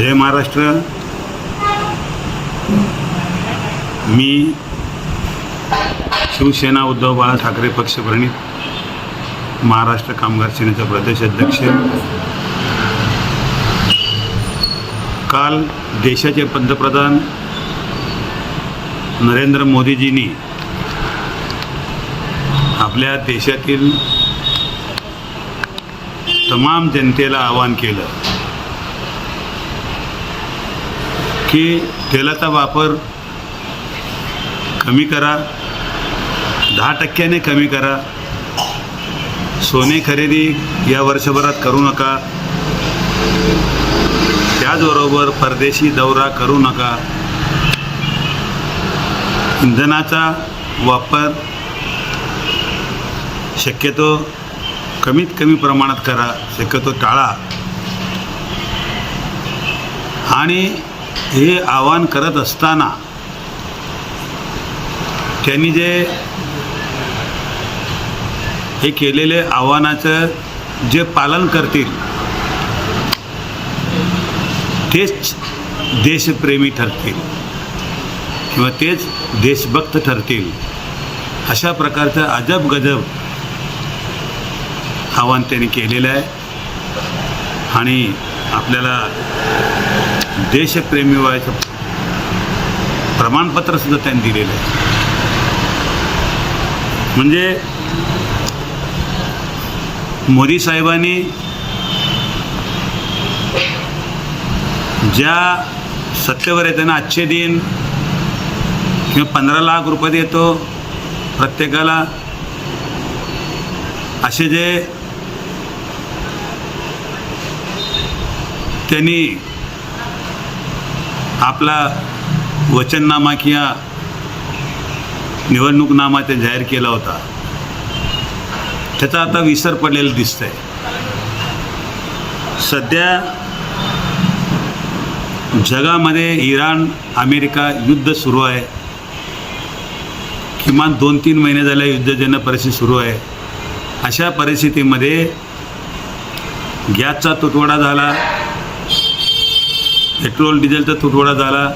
जय महाराष्ट्र. मी शिवसेना उद्धव बाळा ठाकरे पक्षप्रणित महाराष्ट्र कामगार सेनेचा प्रदेश अध्यक्ष. काल देशाचे पंतप्रधान नरेंद्र मोदीजींनी आपल्या देशातील तमाम जनतेला आवाहन केलं की तेलाचा वापर कमी करा, 10% कमी करा, सोने खरेदी या वर्षभरात करू नका, त्याचबरोबर परदेशी दौरा करू नका, इंधनाचा वापर शक्यतो कमीत कमी प्रमाणात करा, शक्यतो टाळा. आणि हे आवाहन करत असताना त्यांनी हे केलेले आव्हानाचं जे पालन करतील तेच देशप्रेमी ठरतील किंवा तेच देशभक्त ठरतील, अशा प्रकारचं अजब गजब आव्हान त्यांनी केलेलं आहे. आणि आपल्याला देशप्रेमी व्हायचं प्रमाणपत्रसुद्धा त्यांनी दिलेलं आहे. म्हणजे मोदी साहेबांनी ज्या सत्तेवर येताना आजचे दिन किंवा 15 लाख रुपये देतो प्रत्येकाला, असे जे त्यांनी आपला वचननामा किंवा निवडणूकनामा ते जाहीर केला होता, त्याचा आता विसर पडलेला दिसत आहे. सध्या जगामध्ये इराण अमेरिका युद्ध सुरू आहे. किमान 2-3 महिने झाले युद्धजन्य परिस्थिती सुरू आहे. अशा परिस्थितीमध्ये गॅसचा तुटवडा झाला, पेट्रोल डिझेलचा तुटवडा झाला.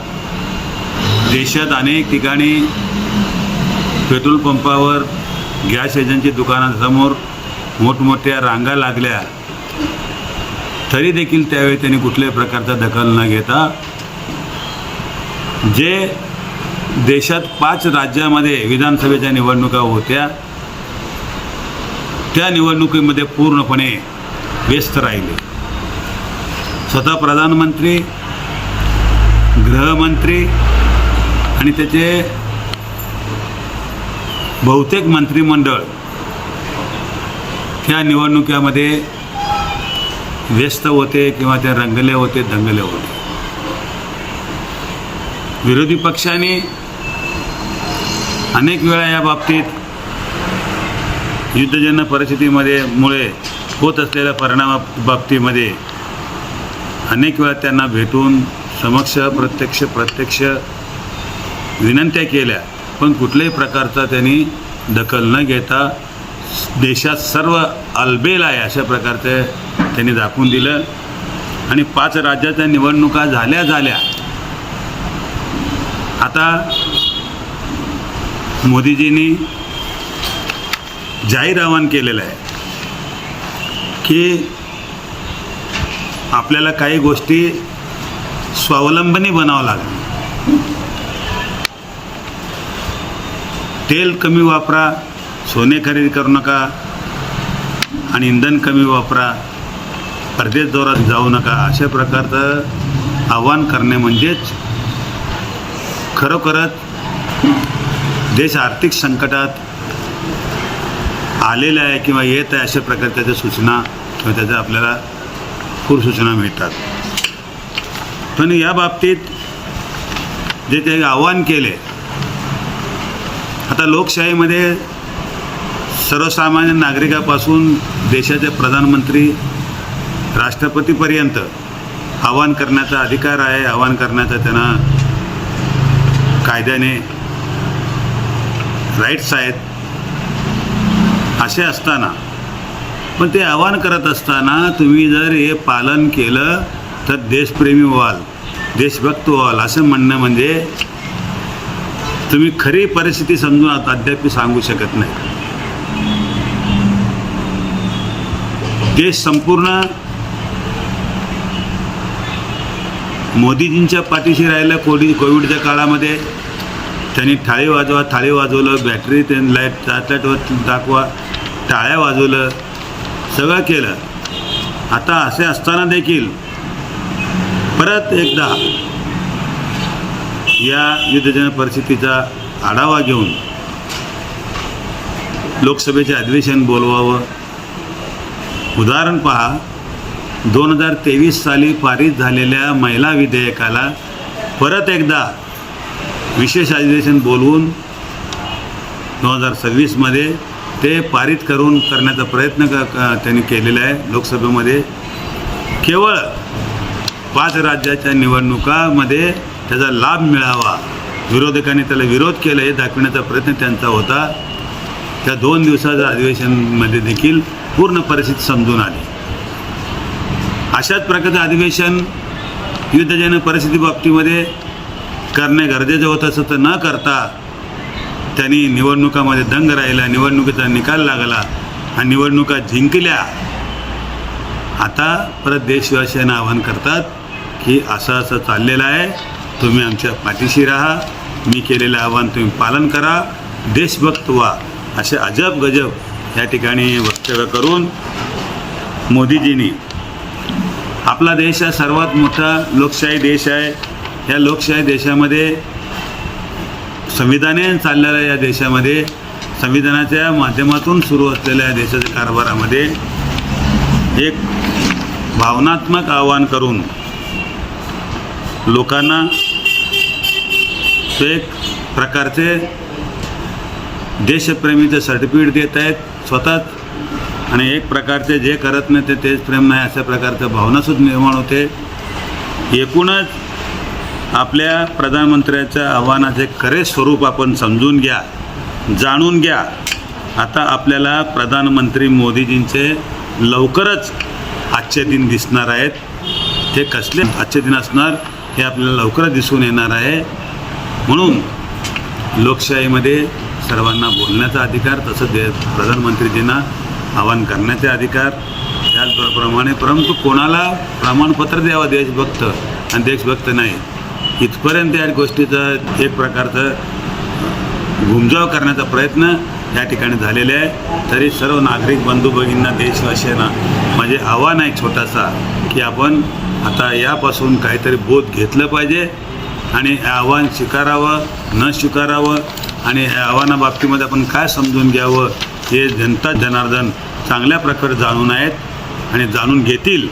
देशात अनेक ठिकाणी पेट्रोल पंपावर, गॅस एजन्सी दुकानांसमोर मोठमोठ्या रांगा लागल्या. तरी देखील त्यावेळी त्यांनी कुठल्याही प्रकारचा दखल न घेता जे देशात 5 राज्यामध्ये विधानसभेच्या निवडणुका होत्या त्या निवडणुकीमध्ये पूर्णपणे व्यस्त राहिले. स्वतः प्रधानमंत्री, गृहमंत्री आणि त्याचे बहुतेक मंत्रिमंडळ त्या निवडणुकीमध्ये व्यस्त होते किंवा ते रंगले होते, दंगले होते. विरोधी पक्षांनी अनेक वेळा या बाबतीत युद्धजन्य परिस्थितीमुळे होत असलेल्या परिणामाबाबतीमध्ये अनेक वेळा त्यांना भेटून प्रत्यक्ष विनंत्या केल्या, पण कुठल्याही प्रकारचा त्यांनी दखल न घेता देशात सर्व अलबेल आहे अशा प्रकारचे त्यांनी दाखवून दिलं. आणि 5 राज्याच्या निवडणुका झाल्या. आता मोदीजींनी जाहीर आवाहन केलेलं आहे की आपल्याला काही गोष्टी स्वावलंबनी बनावं लागेल. तेल कमी वापरा, सोने खरेदी करू नका आणि इंधन कमी वापरा, परदेश दौऱ्यात जाऊ नका, अशा प्रकारचं आव्हान करणे म्हणजेच खरोखरच देश आर्थिक संकटात आलेला आहे किंवा येत आहे अशा प्रकारच्या त्या सूचना किंवा त्याच्या आपल्याला सूचना मिळतात. पण या बाबतीत जे ते आव्हान केले, आता लोकशाहीमध्ये सर्वसामान्य नागरिकापासून देशाचे प्रधानमंत्री राष्ट्रपतीपर्यंत आवाहन करण्याचा अधिकार आहे, आवाहन करण्याचा त्यांना कायद्याने राईट्स आहेत. असे असताना पण ते आवाहन करत असताना तुम्ही जर हे पालन केलं तर देशप्रेमी व्हाल, देशभक्त व्हाल असं म्हणणं म्हणजे तुम्ही खरी परिस्थिती समजून अद्याप सांगू शकत नाही. देश संपूर्ण मोदीजींच्या पाठीशी राहिलं. कोविडच्या काळामध्ये त्यांनी थाळी वाजवलं, बॅटरी लाईट लाईटवर दाखवा, टाळ्या वाजवलं, सगळं केलं. आता असे असताना देखील परत एकदा या युद्धजन्य परिस्थितीचा आढावा घेऊन लोकसभेचे अधिवेशन बोलवावं. उदाहरण पहा, 2023 साली पारित झालेल्या महिला विधेयकाला परत एकदा विशेष अधिवेशन बोलवून 2026मध्ये ते पारित करण्याचा प्रयत्न त्यांनी केलेला आहे. लोकसभेमध्ये केवळ 5 राज्याच्या निवडणुकामध्ये त्याचा लाभ मिळावा, विरोधकांनी त्याला विरोध केला हे दाखविण्याचा प्रयत्न त्यांचा होता. त्या 2 दिवसाच्या अधिवेशनमध्ये देखील पूर्ण परिस्थिती समजून आली. अशाच प्रकारचं अधिवेशन युद्धजन्य परिस्थिती बाबतीमध्ये करणे गरजेचं होतं. असं तर न करता त्यांनी निवडणुकामध्ये दंग राहिला, निवडणुकीचा निकाल लागला आणि निवडणुका जिंकल्या. आता परत देशवासियांना आवाहन करतात की असं चाललेलं आहे, तुम्ही आमच्या पाठीशी राहा, मी केलेलं आवाहन तुम्ही पालन करा, देशभक्त व्हा. असे अजब गजब या ठिकाणी वक्तव्य करून मोदीजींनी, आपला देश हा सर्वात मोठा लोकशाही देश आहे. या लोकशाही देशामध्ये संविधानाने चाललेल्या या देशामध्ये संविधानाच्या माध्यमातून सुरू असलेल्या या देशाच्या कारभारामध्ये एक भावनात्मक आवाहन करून लोकांना एक प्रकारचे देशप्रेमीचं सर्टिफिकेट देत आहेत स्वतःच, आणि एक प्रकारचे जे करत नाही ते देशप्रेम नाही अशा प्रकारचं भावनासुद्धा निर्माण होते. एकूणच आपल्या प्रधानमंत्र्याच्या आव्हानाचे खरे स्वरूप आपण समजून घ्या, जाणून घ्या. आता आपल्याला प्रधानमंत्री मोदीजींचे लवकरच आजचे दिन दिसणार आहेत. ते कसले आजचे दिन असणार हे आपल्याला लवकरच दिसून येणार आहे. म्हणून लोकशाहीमध्ये सर्वांना बोलण्याचा अधिकार, तसं प्रधानमंत्रीजींना आवाहन करण्याचे अधिकार त्याचप्रमाणे, परंतु कोणाला प्रमाणपत्र द्यावं देशभक्त आणि देशभक्त नाही इथपर्यंत या गोष्टीचा एक प्रकारचं घुमजाव करण्याचा प्रयत्न या ठिकाणी झालेले आहे. तरी सर्व नागरिक बंधू भगिनींना, देशवासियांना माझे आव्हान आहे छोटासा, की आपण आता यापासून काहीतरी बोध घेतलं पाहिजे आणि हे आव्हान स्वीकारावं न स्वीकारावं आणि या आव्हानाबाबतीमध्ये आपण काय समजून घ्यावं हे जनता जनार्दन चांगल्या प्रकारे जाणून आहेत आणि जाणून घेतील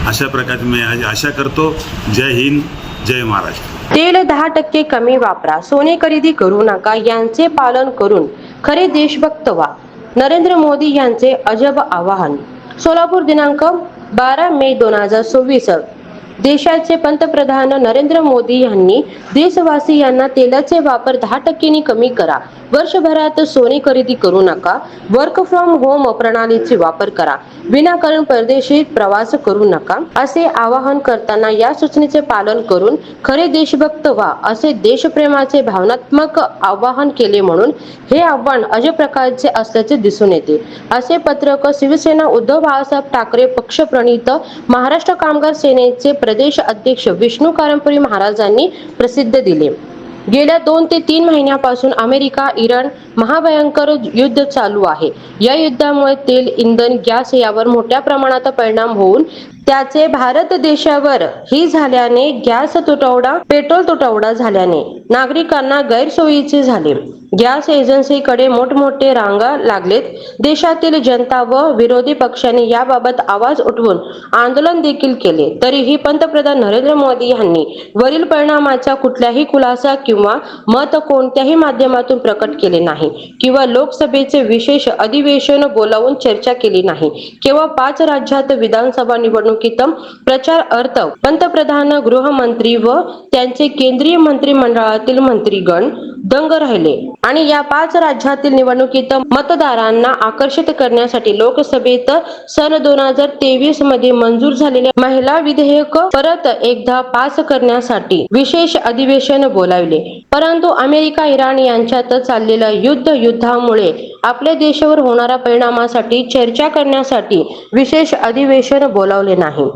अशा प्रकारे मी आशा करतो. जय हिंद, जय महाराष्ट्र. तेल 10% कमी वापरा, सोने खरेदी करू नका यांचे पालन करून खरे देशभक्त व्हा. नरेंद्र मोदी यांचे अजब आवाहन. सोलापूर दिनांक 12 मे 2024. देशाचे पंतप्रधान नरेंद्र मोदी यांनी देशवासियांना तेलाचे वापर 10% कमी करा, वर्षभरात सोने खरेदी करू नका, वर्क फ्रॉम होम प्रणालीचा वापर करा, विनाकारण परदेशी प्रवास करू नका असे आवाहन करताना या सूचनेचे पालन करून खरे देशभक्त व्हा असे देशप्रेमाचे भावनात्मक आवाहन केले. म्हणून हे आव्हान अशा प्रकारचे असल्याचे दिसून येते असे पत्रक शिवसेना उद्धव बाळासाहेब ठाकरे पक्षप्रणित महाराष्ट्र कामगार सेनेचे प्रदेश अध्यक्ष विष्णू कारंपुरी महाराजांनी प्रसिद्ध दिले. गेल्या 2 ते 3 महिन्यापासून अमेरिका इराण महाभयंकर युद्ध चालू आहे. या युद्धामुळे तेल, इंधन, गॅस यावर मोठ्या प्रमाणात परिणाम होऊन त्याचे भारत देशावर ही झाल्याने गॅस तुटवडा, पेट्रोल तुटवडा झाल्याने नागरिकांना गैरसोयीचे झाले. गॅस एजन्सीकडे मोठमोठे रांगा लागलेत. देशातील जनता व विरोधी पक्षांनी याबाबत आवाज उठवून आंदोलन देखील केले. तरीही पंतप्रधान नरेंद्र मोदी यांनी वरील परिणामाचा कुठलाही खुलासा किंवा मत कोणत्याही माध्यमातून प्रकट केले नाही. किंवा लोकसभेचे विशेष अधिवेशन बोलावून चर्चा केली नाही. केवळ 5 राज्यात विधानसभा निवडणुकीत प्रचार अर्थ पंतप्रधान, गृहमंत्री व त्यांचे केंद्रीय मंत्रिमंडळातील मंत्रीगण दंग राहिले आणि या 5 राज्यातील निवडणुकीत मतदारांना आकर्षित करण्यासाठी लोकसभेत सन 2023 मध्ये मंजूर झालेले महिला विधेयक परत एकदा पास करण्यासाठी विशेष अधिवेशन बोलावले. परंतु अमेरिका इराण यांच्यात चाललेलं युद्धामुळे आपल्या देशावर होणाऱ्या परिणामासाठी चर्चा करण्यासाठी विशेष अधिवेशन बोलावले नाही.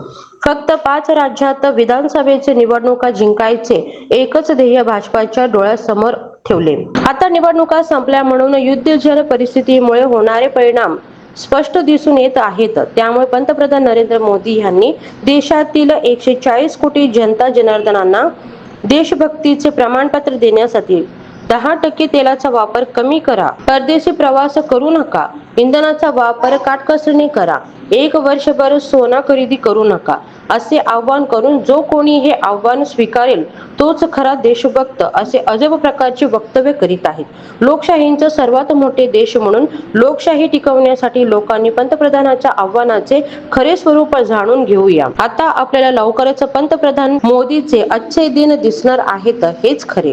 फक्त 5 राज्यात विधानसभेचे निवडणुका जिंकायचे एकच ध्येय भाजपाच्या डोळ्यासमोर ठेवले. आता निवडणुका संपल्या म्हणून युद्धजन्य परिस्थितीमुळे होणारे परिणाम स्पष्ट दिसून येत आहेत. त्यामुळे पंतप्रधान नरेंद्र मोदी यांनी देशातील 140 कोटी जनता जनार्दनांना देशभक्तीचे प्रमाणपत्र देण्यासाठी 10% तेलाचा वापर कमी करा, परदेशी प्रवास करू नका, इंधनाचा वापर काटकसरीने करा, 1 वर्षभर सोना खरेदी करू नका असे आवाहन करून जो कोणी हे आव्हान स्वीकारेल तोच खरा देशभक्त असे अजब प्रकारचे वक्तव्य करीत आहेत. लोकशाहीचा सर्वात मोठे देश म्हणून लोकशाही टिकवण्यासाठी लोकांनी पंतप्रधानाच्या आव्हानाचे खरे स्वरूप जाणून घेऊया. आता आपल्याला लवकरच पंतप्रधान मोदीचे आजचे दिन दिसणार आहेत हेच खरे.